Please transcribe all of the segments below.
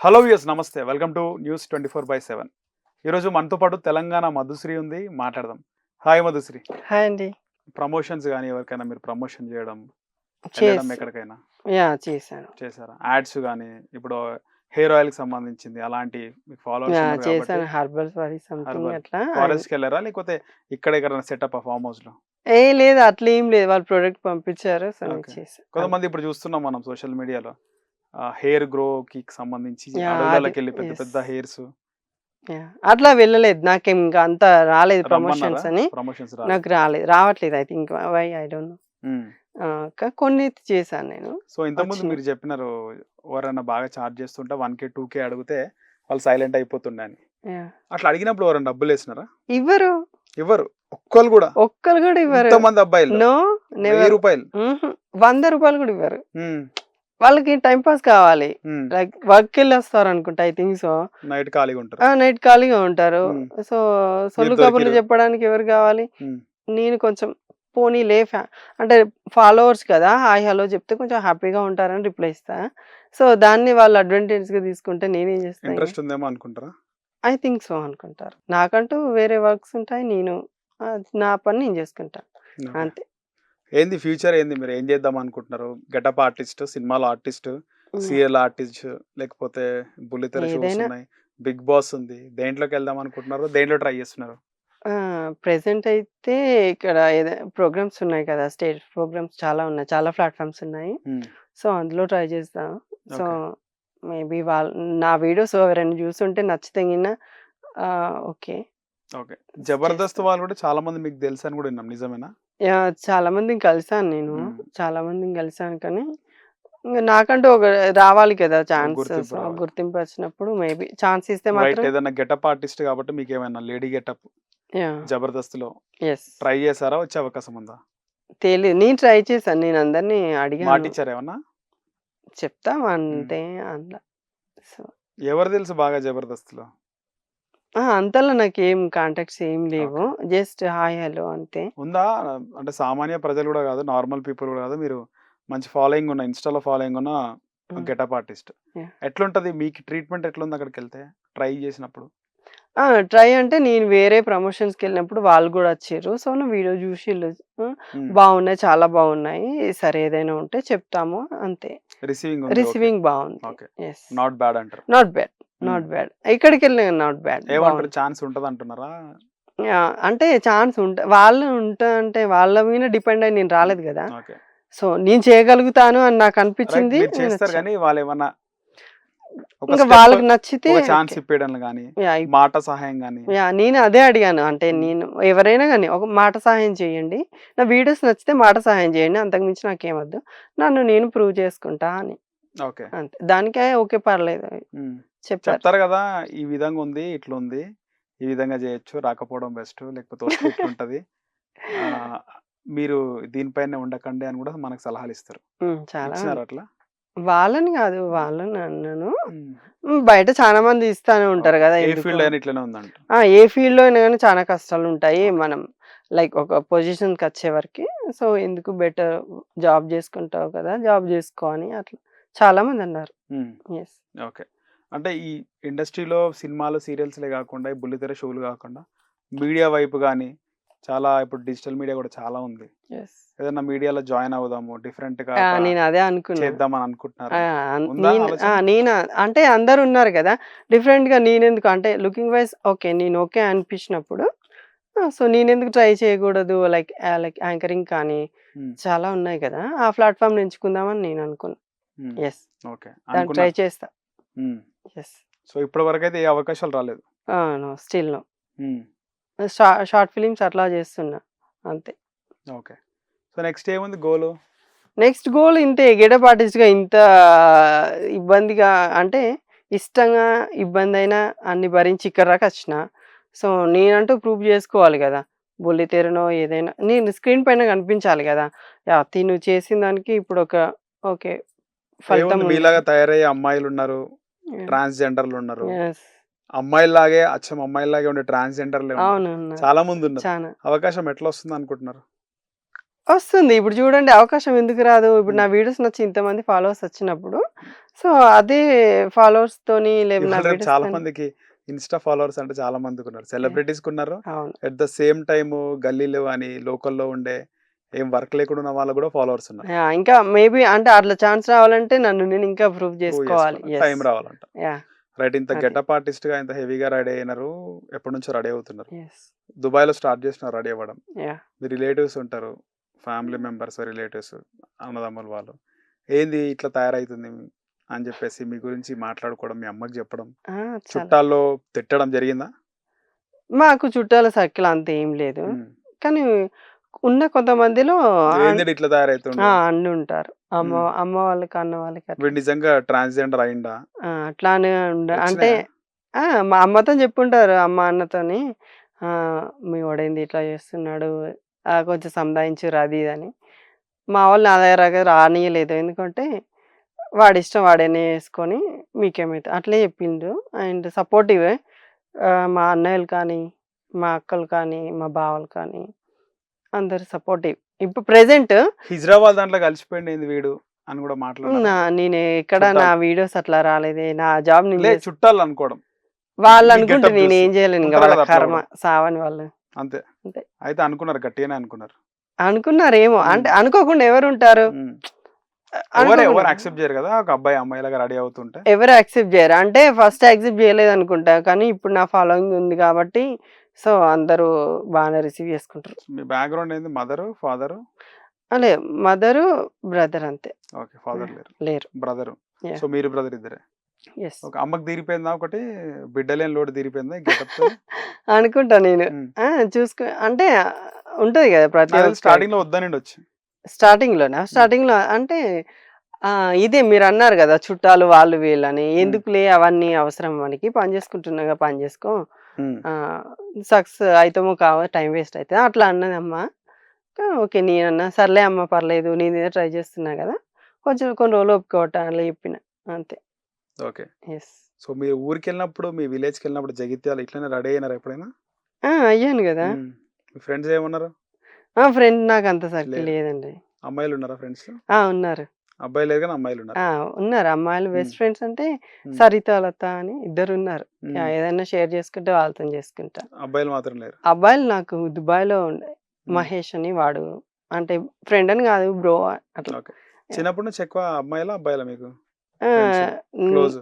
Hello viewers నమస్తే. Welcome to news 24/7. ఈరోజు మనతో పాటు తెలంగాణ మధుశ్రీ ఉంది. మాట్లాడదాం. హాయ్ మధుశ్రీ. హాయ్ అండి. ప్రమోషన్స్ గాని ఎవరికైనా మీరు ప్రమోషన్ చేయడం, వెళ్ళడం చేస్ ఎక్కడికైనా చేశాను. చేశారా? యాడ్స్ గాని, ఇప్పుడు హెయిర్ ఆయిల్‌కి సంబంధించింది అలాంటి మీకు ఫాలోవర్స్ ఉన్నారు కాబట్టి చేశాను. హెర్బల్ సారీ సంథింగ్ హెర్బల్ అట్లా. ఫారెస్ట్‌కెళ్లారా? లేకపోతే ఇక్కడ ఎక్కడైనా సెటప్పా ఫార్మ్ హౌస్‌లో? లేదు అట్లా ఏం లేదు. వాళ్ళు ప్రొడక్ట్ పంపించారు. సో, నేను ఓకే. చేశా. కొంతమంది ఇప్పుడు చూస్తున్నాం మనం సోషల్ మీడియాలో హెయిర్ గ్రోకి సంబంధించి అది అడవులలోకెళ్ళి పెద్ద యెస్. పెద్ద హెయిర్స్ అట్లా వెళ్ళలేదు. నాకేం ఇంకా అంత రాలేదు రమ్మన్నారా? ప్రమోషన్స్ అని. ప్రమోషన్స్ రాలేదు. నాకు రాలేదు. రావట్లేదు I think why I don't know. Hmm. కొన్ని చేశాను నేను. సో ఇంతకుముందు వచ్చినాయి. మీరు చెప్పినారు ఎవరైనా బాగా చార్జ్ చేస్తుంటే 1K 2K అడిగితే వాళ్ళు సైలెంట్ అయిపోతుండే అని. యాహ్! అట్లా అడిగినప్పుడు ఎవరైనా డబ్బులు వేసినారా? ఇవ్వరు. ఇవ్వరు. ఒక్కళ్ళు కూడా. ఒక్కళ్ళు కూడా ఇవ్వరు. ఇంతమంది అబ్బాయిలు నో. నెవర్. రూ. 1000. హుహు. ₹100 కూడా ఇవ్వరు. హ్మ్. వాళ్ళకి టైమ్ పాస్ కావాలి. హ్మ్. లైక్ వర్క్‌కెళ్ళొస్తారనుకుంటా ఐ థింక్ సో. నైట్ ఖాళీగా ఉంటారు. నైట్ ఖాళీగా ఉంటారు. హ్మ్. సో, మీరు సొల్లు కబుర్లు దొరికిర్రు. చెప్పడానికి ఎవరు కావాలి? హ్మ్. నేను కొంచెం పోనీలే అంటే ఫాలోవర్స్ కదా! హాయ్, హలో చెప్తే కొంచెం హ్యాపీగా ఉంటారని రిప్లై ఇస్తా. సో, దాన్ని వాళ్ళు అడ్వాంటేజ్‌గా తీసుకుంటే నేనేం చేస్తా ఇంగ? ఇంట్రెస్ట్ ఉందేమో అనుకుంటారా? ఐ థింక్ సో అనుకుంటారు. నాకంటూ వేరే వర్క్స్ ఉంటాయి. నేను నా పని నేను చేసుకుంటా. ఓకే. అంతే. ఏంది ఫ్యూచర్ ఏంది? మీరు ఏం చేద్దాం అనుకుంటున్నారు? గెటప్ ఆర్టిస్ట్, సినిమాలో ఆర్టిస్ట్, హ్మ్. సీరియల్ ఆర్టిస్ట్ లేకపోతే బుల్లితెర షోస్ ఏదైనా ఉన్నాయి. బిగ్ బాస్ ఉంది. దేంట్లోకి వెళ్దాం అనుకుంటున్నారు? దేంట్లో ట్రై చేస్తున్నారు? ప్రెజెంట్ అయితే ఇక్కడ ప్రోగ్రామ్స్ ఉన్నాయి కదా! స్టేజ్ ప్రోగ్రామ్స్ చాలా ఉన్నాయి. చాలా ప్లాట్‌ఫార్మ్స్ ఉన్నాయి. హ్మ్. సో, అందులో ట్రై చేస్తా. So, okay. మేబీ నా వీడియోస్ ఎవరైనా చూసుంటే నచ్చితే గిన ఓకే. ఓకే. 'జబర్దస్త్' చేస్తా. వాళ్ళు గూడా చాలా మంది మీకు తెలుసని గూడా విన్నాం. నిజమేనా? చాలా మందిని కలిసాను నేను. హ్మ్. చాలా మందిని కలిసాను కానీ, ఇంగ నాకంటూ ఒక రావాలి కదా ఒక ఛాన్స్. గుర్తింపు సో, రావాలి. గుర్తింపు వచ్చినప్పుడు మేబీ ఛాన్స్ ఇస్తే రైట్. మాత్రం ఏదన్నా గెటప్ ఆర్టిస్ట్ కాబట్టి మీకేమైనా లేడీ గెటప్ యాహ్! 'జబర్దస్త్‌లో' యెస్. ట్రై చేసారా? వచ్చే అవకాశం ఉందా? తెలీదు. నేను ట్రై చేశాను. నేను అందరిని అడిగాను. మాటిచ్చారా ఏమన్నా? చెప్తాం హ్మ్. అంతే అట్లా. సో, ఎవరు తెలుసు బాగా 'జబర్దస్త్‌లో'? అంతలా నాకేం కాంటాక్ట్స్ ఏం లేవు. ఓకే. జస్ట్ హాయ్, హలో అంతే. ఉందా? అంటే సామాన్య ప్రజలు గూడా గాదు. నార్మల్ పీపుల్ గూడా గాదు. మీరు మంచి ఫాలోయింగ్ ఉన్న ఇన్‌స్టా‌లో ఫాలోయింగ్ ఉన్న హ్మ్. Getup artist. యాహ్! ఎట్లుంటది? మీకు ట్రీట్‌మెంట్ ఎట్లుంది అక్కడికెళ్తే? ట్రై చేసినప్పుడు? ట్రై అంటే నేను వేరే ప్రమోషన్స్‌కెళ్ళినప్పుడు వాళ్ళు గూడా వచ్చిర్రు. సో, నా వీడియో జూషిల్లు. హ్మ్. హ్మ్. బావున్నాయి. చాలా బావున్నాయి. సరే ఏదైనా ఉంటే చెప్తాము అంతే. రిసీవింగ్ ఉంది. ఓకే. రిసీవింగ్ బావుంది. ఓకే. యెస్. నాట్ బ్యాడ్ అంటారు. Not bad. Hmm. Not bad. ఎక్కడికెళ్ళినా నాట్ బ్యాడ్. ఏమంటారు? బావుంది. ఛాన్స్ ఉంటదంటున్నారా? అంటే ఛాన్స్ వాళ్ళు అంటే వాళ్ళ మీద డిపెండ్ అయ్యి నేను హ్మ్. రాలేదు గదా! ఓకే. సో, నేను చేయగలుగుతాను అని రైట్. నాకనిపించింది. మీరు చేస్తారు నేనొచ్చా. గానీ వాళ్ళేమన్నా ఒక ఇంక స్టెప్, వాళ్ళకి నచ్చితే ఒక ఛాన్స్ ఓకే. ఇప్పియడం గానీ, యాహ్! మాట సహాయం గానీ నేను అదే అడిగాను. అంటే హ్మ్. నేను ఎవరైనా గాని ఒక మాట సహాయం చేయండి. నా వీడియోస్ నచ్చితే మాట సహాయం చేయండి. అంతకు మించి నాకేమొద్దు. నన్ను నేను ప్రూవ్ చేసుకుంటా అని. ఓకే. అంతే. దానికే ఓకే పర్లేదు హ్మ్. చెప్పారు. చెప్తారు గదా! ఈ విధంగా ఉంది, ఇట్లుంది. ఈ విధంగా జేయొచ్చు. రాకపోవడం బెస్ట్. లేకపోతే వస్తే ఇట్లుంటది. ఆహ్, మీరు దీనిపైనే ఉండకండి అని గూడా మనకు సలహాలిస్తారు. చాలా ఇచ్చినారా అట్లా? వాళ్ళని గాదు. వాళ్ళని అన్నాను. హ్మ్. బయట చాలా మంది ఇస్తానే ఉంటారు ఓకే. గదా! ఏ ఎందుకు ఫీల్డ్ అయినా ఇట్లనే ఉందంట. ఏ ఫీల్డ్‌లో అయినా గాని చాలా కష్టాలుంటాయి. ఓకే. మనం లైక్ ఒక పొజిషన్‌కొచ్చే వరకి. సో, ఎందుకు బెటర్ జాబ్ జేసుకుంటావు కదా! జాబ్ జేసుకో అని అట్లా చాలా మందన్నారు. హ్మ్. యెస్. ఓకే. అంటే ఈ ఇండస్ట్రీలో సినిమాలు, సీరియల్స్‌లే గాకుండా, ఈ బుల్లితెర షోలు గాకుండా, మీడియా వైపు గాని, చాలా ఇప్పుడు డిజిటల్ మీడియా గూడా చాలా ఉంది. యెస్. ఏదన్నా మీడియాలో జాయిన్ అవుదాము, డిఫరెంట్‌గా ఒక నేనదే అనుకున్నా. చేద్దామని ఆ! అనుకుంటున్నారా? అన్ ఉందా నేను ఆలోచన? అంటే అందరున్నారు గదా! డిఫరెంట్‌గా నేనెందుకు అంటే లుకింగ్ వైస్ ఓకే. నేను ఓకే అనిపించినప్పుడు సో, నేనెందుకు ట్రై చేయకూడదు? లైక్ యాంకరింగ్ కానీ హ్మ్. చాలా ఉన్నాయి కదా! ఆ ప్లాట్‌ఫార్మ్‌ని ఎంచుకుందామని నేను అనుకున్నా. హ్మ్. యెస్. ఓకే. దానికి ట్రై అనుకున్నారు. చేస్తా. హ్మ్. యెస్. సో, ఇప్పటి వరకైతే ఏ అవకాశాలు రాలేదు. No. Still no. Hmm. Short films అట్లా చేస్తున్నా. అంతే. ఓకే. సో, నెక్స్ట్ ఏముంది గోలు? నెక్స్ట్ గోల్ ఇంతే గెటప్ ఆర్టిస్ట్‌గా ఇంత ఇబ్బందిగా అంటే ఇష్టంగా, ఇబ్బందైనా అన్ని భరించి ఇక్కడి దాకా వచ్చిన. సో, నేనంటూ ప్రూవ్ చేసుకోవాలి గదా! బుల్లితెరనో ఏదైనా నేను స్క్రీన్ పైన కనిపించాలి గదా! యాహ్! తిను చేసిన దానికి ఇప్పుడొక ఓకే. ఫలితం ఏముంది ఉంది. మీలాగా తయారయ్యే అమ్మాయిలున్నారు, యాహ్! ట్రాన్స్‌జెండర్‌లున్నారు. యెస్. అమ్మాయిల్లాగే అచ్చం అమ్మాయిల్లాగే ఉండే ట్రాన్స్‌జెండర్‌లే ఉన్నారు. అవునున్నారు. చాలా మందున్నారు. చానా. అవకాశం ఎట్లా వస్తుందనుకుంటున్నారు? వస్తుంది. ఇప్పుడు చూడండి అవకాశం ఎందుకు రాదు? ఇప్పుడు నా హ్మ్. వీడియోస్ నచ్చి ఇంతమంది ఫాలోవర్స్ వచ్చినప్పుడు, సో అదే ఫాలోవర్స్‌తోని లేదా నా ఇవాళ రేపు చాలా వీడియోస్‌తోని మందికి ఇన్‌స్టా ఫాలోవర్స్ అంటే చాలా మందికున్నారు. యాహ్! సెలబ్రిటీస్‌కున్నారు. అవును. ఎట్ ద సేమ్ టైము గల్లీలో గాని, లోకల్‌లో ఉండే ఏం వర్క్ లేకుండా ఉన్న వాళ్ళకి గూడా ఫాలోవర్స్ ఉన్నారు. యాహ్! ఇంకా మేబీ అంటే అట్లా ఛాన్స్ రావాలంటే నన్ను నేను ఇంకా ప్రూవ్ ప్రూవ్ చేసుకోవాలి. చేసుకోవాలి. యెస్. టైం రావాలంట. యాహ్! రైట్. ఇంత అది. గెటప్ ఆర్టిస్ట్‌గా ఇంత హెవీగా రెడీ అయినారు. ఎప్పటినుంచో రెడీ అవుతున్నారు. యెస్. దుబాయ్‌లో స్టార్ట్ చేసినారు రెడీ అవ్వడం. యాహ్! మీ రిలేటివ్స్ ఉంటారు. ఫ్యామిలీ మెంబర్స్, రిలేటివ్స్, అన్నదమ్ములు వాళ్ళు. ఏంది ఇట్లా తయారైతుంది అని చెప్పేసి మీ గురించి మాట్లాడుకోవడం, మీ అమ్మకి చెప్పడం, ఆ! చాలా. చుట్టాల్లో తిట్టడం జరిగిందా? మాకు చుట్టాల సర్కిల్ అంత ఏం లేదు. హ్మ్. కానీ ఉన్న కొంతమందిలో ఏందిడు ఇట్లా తయారైతుండు? అండుంటారు. అమ్మ హ్మ్. అమ్మ వాళ్ళకి, అన్న వాళ్ళకి అట్లా. వీడు నిజంగా ట్రాన్స్‌జెండర్ అయిండా? అట్లానే అంటే వచ్చినాయా? మా అమ్మతోని చెప్పుంటారు. అమ్మ, అన్నతోని మీ వోడేంది ఇట్లా చేస్తున్నాడు, కొంచెం సంధాయించుర్రు అది ఇది అని. మా వాళ్ళు నా దగ్గరకి రానీయలేదు. ఎందుకంటే వాడిష్టం వాడేనే చేసుకొని మీకేమైతే అట్లే చెప్పిండ్రు. అండ్ సపోర్టివే. మా అన్నయ్యలు కానీ, మా అక్కలు కానీ, మా బావలు కానీ అందరూ సపోర్టివ్. ఇప్పుడు ప్రెజెంట్ హిజ్రాబాద్ దాంట్లో కలిసిపోయిండేంది వీడు అని గూడా మాట్లాడినారా? నేను ఎక్కడ నా చుట్టాలు. వీడియోస్ అట్లా రాలేదే. నా జాబ్ నేను చుట్టాలు అనుకోవడం. మీ వాళ్ళనుకుంటే గెటప్ జూసి. నేనేం చేయలేను. ఇంక ఉంటది వాళ్ళ గదా! అట్లా కర్మ. గూడా. సావని వాళ్ళు. అంతే. అంతే. అయితే అనుకున్నారు. గట్టిగానే అనుకున్నారు. అనుకున్నారేమో. హ్మ్. అంటే అనుకోకుండా ఎవరుంటారు? హ్మ్. అనుకోకుండా ఎవరు యాక్సెప్ట్ జేయరు గదా! ఒక అబ్బాయి అమ్మాయిలాగా రెడీ అవుతుంటే. ఎవరు యాక్సెప్ట్ జేయరు. అంటే ఫస్ట్ యాక్సెప్ట్ జేయలేదనుకుంటా. కానీ ఇప్పుడు నా ఫాలోయింగ్ ఉంది గాబట్టి, సో అందరూ బానే రిసీవ్ చేసుకుంటారు. మీ బ్యాక్‌గ్రౌండ్ ఏంది? Mother, father? లేదు. మదరు, బ్రదర్ అంతే. ఓకే. ఫాదర్ లేరు. లేరు. బ్రదరు. So, yeah! మీరు బ్రదర్ ఇద్దరే. యెస్. ఓకే. అమ్మకి తీరిపోయిందా ఒకటి? బిడ్డలేని లోటు తీరిపోయిందా ఈ గెటప్‌తోని? అనుకుంటా నేను. హ్మ్. ఆ! అంటే ఉంటది గదా! ప్రతి నాకు తెలిసి ఒక్కరికి. స్టార్టింగ్‌లో వద్దనిండొచ్చు. స్టార్టింగ్‌లోనా? హ్మ్. స్టార్టింగ్‌లో అంటే ఇదే మీరన్నారు గదా! చుట్టాలు వాళ్ళు వీళ్ళని. హ్మ్. ఎందుకులే అవన్నీ అవసరం మనకి. పని చేసుకుంటున్నాగా పని చేసుకో. హ్మ్. ఆహ్, సక్సెస్ అయితమో కావో టైం వేస్ట్ అయితది. అట్లా అన్నదమ్మ. ఓకే. నేనన్నా సర్లే అమ్మ పర్లేదు. నేను ఏదో ట్రై చేస్తున్నా గదా! కొంచెం కొన్ని రోజులు ఓపిక అట్లా చెప్పిన. అంతే. ఓకే. యెస్. సో, మీరు ఊరికెళ్ళినప్పుడు, మీ విలేజ్‌కెళ్ళినప్పుడు జగిత్యాల ఇట్లనే రెడీ అయినారా ఎప్పుడైనా? అయ్యాను గదా! హ్మ్. మీ ఫ్రెండ్స్ ఏమన్నారు? ఫ్రెండ్ నాకంత సర్కిల్ లేరు. లేదండి. అమ్మాయిలున్నారా ఫ్రెండ్స్? ఉన్నారు. అబ్బాయిలు లేరు గానీ అమ్మాయిలున్నారు. ఆ! ఉన్నారు. అమ్మాయిలు హ్మ్. బెస్ట్ ఫ్రెండ్స్ అంటే హ్మ్. సరిత, లత అని ఇద్దరున్నారు. హ్మ్. ఏదైనా షేర్ చేసుకుంటే వాళ్ళతోని చేసుకుంటా. అబ్బాయిలు మాత్రం లేరు. అబ్బాయిలు నాకు దుబాయ్‌లో ఉండే హ్మ్. మహేష్ అని వాడు అంటే ఫ్రెండ్ అని కాదు బ్రో అట్లా. ఓకే. యాహ్! చిన్నప్పటి నుంచి ఎక్కువ అమ్మాయిలా? అబ్బాయిలా మీకు ఫ్రెండ్స్ ఆహ్, హ్మ్. క్లోజ్?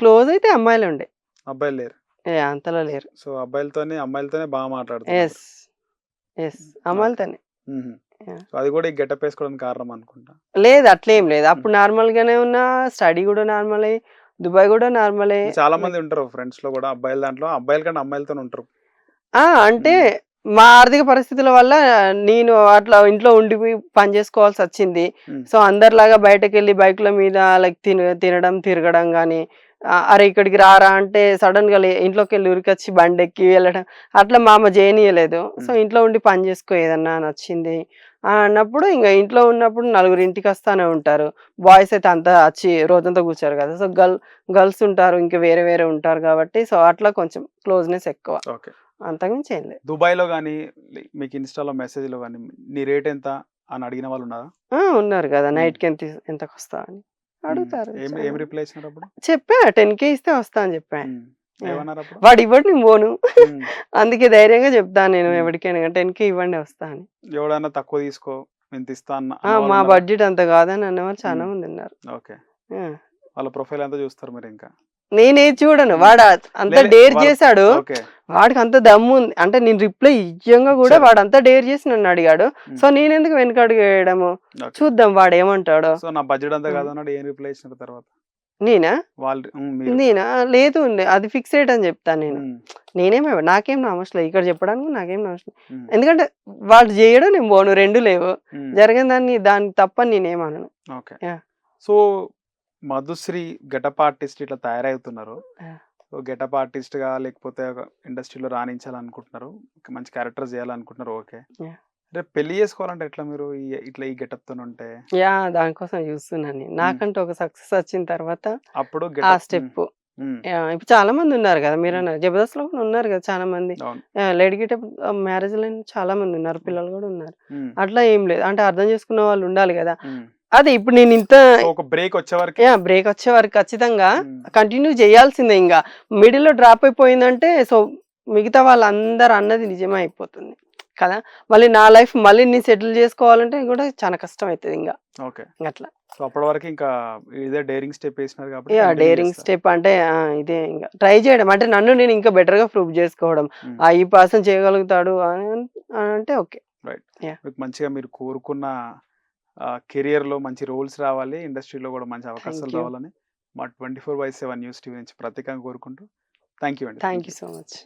క్లోజ్ అయితే అమ్మాయిలే ఉండే. అబ్బాయిలు లేరు. అంతలో లేరు. సో, అమ్మాయిలతోనే బాగా మాట్లాడుతున్నారు యెస్. మీరు. యెస్. ఓకే. అమ్మాయిలతోనే. హుహు. యాహ్! సో, అది కూడా ఈ గెటప్ ఏసుకోవడానికి కారణం అనుకుంటా. లేదు అట్లేం లేదు. హ్మ్. అప్పుడు నార్మల్‌గానే ఉన్నా. స్టడీ గూడా నార్మలే. దుబాయ్ గూడా నార్మలే. చాలా మంది లైక్ ఉంటారు ఫ్రెండ్స్‌లో గూడా అబ్బాయిల దాంట్లో. అబ్బాయిల కంటే అమ్మాయిలతోనే ఉంటారు. అంటే హ్మ్. మా ఆర్థిక పరిస్థితుల వల్ల నేను అట్లా ఇంట్లో ఉండిపోయి పని జేసుకోవాల్సొచ్చింది. హ్మ్. సో, అందరిలాగా బయటకెళ్ళి బైకుల మీద లైక్ తినడం, తిరగడం గానీ, అరే! ఇక్కడికి రారా అంటే సడెన్‌గా ఇంట్లోకెళ్ళి ఉరికొచ్చి బండెక్కి వెళ్ళడం అట్లా మా అమ్మ జేయనీయలేదు. సో, హ్మ్. ఇంట్లో ఉండి పని జేసుకో ఏదన్నా నచ్చింది అన్నప్పుడు ఇంగ ఇంట్లో ఉన్నప్పుడు నలుగురు ఇంటికొస్తానే ఉంటారు. బాయ్స్ అయితే అంతా అచ్చి రోజంతా కూర్చోరు గదా! సో, గర్ల్స్ ఉంటారు. ఇంకా వేరే వేరే ఉంటారు గాబట్టి సో, అట్లా కొంచెం క్లోజ్‌నెస్ ఎక్కువ. ఓకే. అంతకు మించి ఏం లేదు. దుబాయ్‌లో గాని, మీకు ఇన్‌స్టాలో మెసేజ్‌లో గాని, నీ రేట్ ఎంత అని అడిగిన వాళ్ళున్నారా? ఉన్నారు గదా! హ్మ్. నైట్‌కి ఎంతకొస్తావు అని హ్మ్. అడుగుతారు ఏం చాలా. రిప్లై ఇచ్చినారప్పుడు? చెప్పా 10,000 ఇస్తే వస్తా అని చెప్పా. హ్మ్. యాహ్! ఏమన్నారప్పుడు? వాడివ్వడు నేను పోను. హ్మ్. అందుకే ధైర్యంగా చెప్తాను నేను హ్మ్. ఎవడికైనా 10,000 ఇవ్వండి వస్తా అని. ఎవడన్నా తక్కువ తీసుకో ఇంతిస్తా మా అన్నవాళ్ళున్నారా? బడ్జెట్ అంత కాదని అనేవాళ్ళు చాలా హ్మ్. మందున్నారు. ఓకే. ఆ! వాళ్ళ ప్రొఫైల్ అంతా చూస్తారు మీరింకా. నేనేది చూడను. హ్మ్. వాడు అంత డేర్ వాళ్ళ చేసాడు. ఓకే. వాడికంత దమ్ముంది. అంటే నేను రిప్లై ఇయ్యంగా గూడా ఇచ్చారు. వాడంతా డేర్ చేసి నన్నడిగాడు. హ్మ్. సో, నేనెందుకు వెనకడుగు వేయడము? ఓకే. చూద్దాం వాడేమంటాడో. సో, నా బడ్జెట్ అంతా హ్మ్. కాదన్నాడు. ఏం రిప్లై ఇచ్చినారు తర్వాత? నేనా? మీరు. నేనా? లేదు. అది ఫిక్సెడ్ అని జెప్తా నేను. హ్మ్. నాకేం నా అవసరం లేదు. ఇక్కడ చెప్పడానికి నాకేం నా అవసరం హ్మ్. ఎందుకంటే వాడు జేయడు, నేను పోను 2 లేవు. హ్మ్. జరిగిన దాన్ని తప్పని నేనేమనను. Okay. Yeah! So, Madhushree getup artist ఇట్లా తయారవుతున్నారు. యాహ్! సో, గెటప్ ఆర్టిస్ట్‌గా లేకపోతే ఒక ఇండస్ట్రీలో రాణించాలనుకుంటున్నారు. ఒక మంచి క్యారెక్టర్ చేయాలనుకుంటున్నారు. ఓకే. యాహ్! రేపు పెళ్లి చేసుకోవాలంటే ఎట్లా మీరు ఈ గెటప్‌తోనుంటే? దానికోసం చూస్తున్నాను నేను. హ్మ్. నాకంటూ ఒక సక్సెస్ వచ్చిన తర్వాత అప్పుడు ఆ గెటప్. హ్మ్. స్టెప్పు. హ్మ్. ఇప్పుడు చాలా మంది ఉన్నారు కదా! మీరన్నారు. 'జబర్దస్త్‌లో' కూడా ఉన్నారు కదా! చాలా మంది. అవును. లేడీ గెటప్ మ్యారేజ్‌లైన చాలా మంది ఉన్నారు. పిల్లలు కూడా ఉన్నారు. హ్మ్. అట్లా ఏం లేదు. అంటే అర్థం చేసుకున్న వాళ్ళు ఉండాలి కదా! హ్మ్. అదే ఇప్పుడు నేను ఇంత సో, ఒక బ్రేక్ వచ్చే వరకి బ్రేక్ వచ్చే వరకు ఖచ్చితంగా హ్మ్. కంటిన్యూ చేయాల్సిందే ఇంగ. మిడిల్‌లో డ్రాప్ అయిపోయిందంటే మిగతా వాళ్ళందరూ అన్నది నిజమే అయిపోతుంది. కదా! మళ్ళీ నా లైఫ్ మళ్ళీ నేను సెటిల్ చేసుకోవాలంటే కూడా చాలా కష్టం అయితది ఇంగ. ఓకే. అట్లా. సో, అప్పటి వరకు ఇంకా ఇదే డేరింగ్ స్టెప్ ఏసినారు కాబట్టి కంటిన్యూ డేరింగ్ చేస్తారు. స్టెప్ అంటే ఇదే ఇంగ. ట్రై చేయడం. అంటే నన్ను నేను ఇంకా బెటర్‌గా ప్రూవ్ చేసుకోవడం. హ్మ్. ఈ పర్సన్ చేయగలుగుతాడు అని అంటే ఓకే. రైట్. యాహ్! మీకు మంచిగా మీరు కోరుకున్న కెరియర్‌లో మంచి రోల్స్ రావాలి. ఇండస్ట్రీలో గూడా మంచి థాంక్ అవకాశాలు యూ. రావాలని మా 24/7 న్యూస్ టీవీ నుంచి ప్రత్యేకంగా కోరుకుంటూ థాంక్ యూ అండి. Thank thank you you. So much.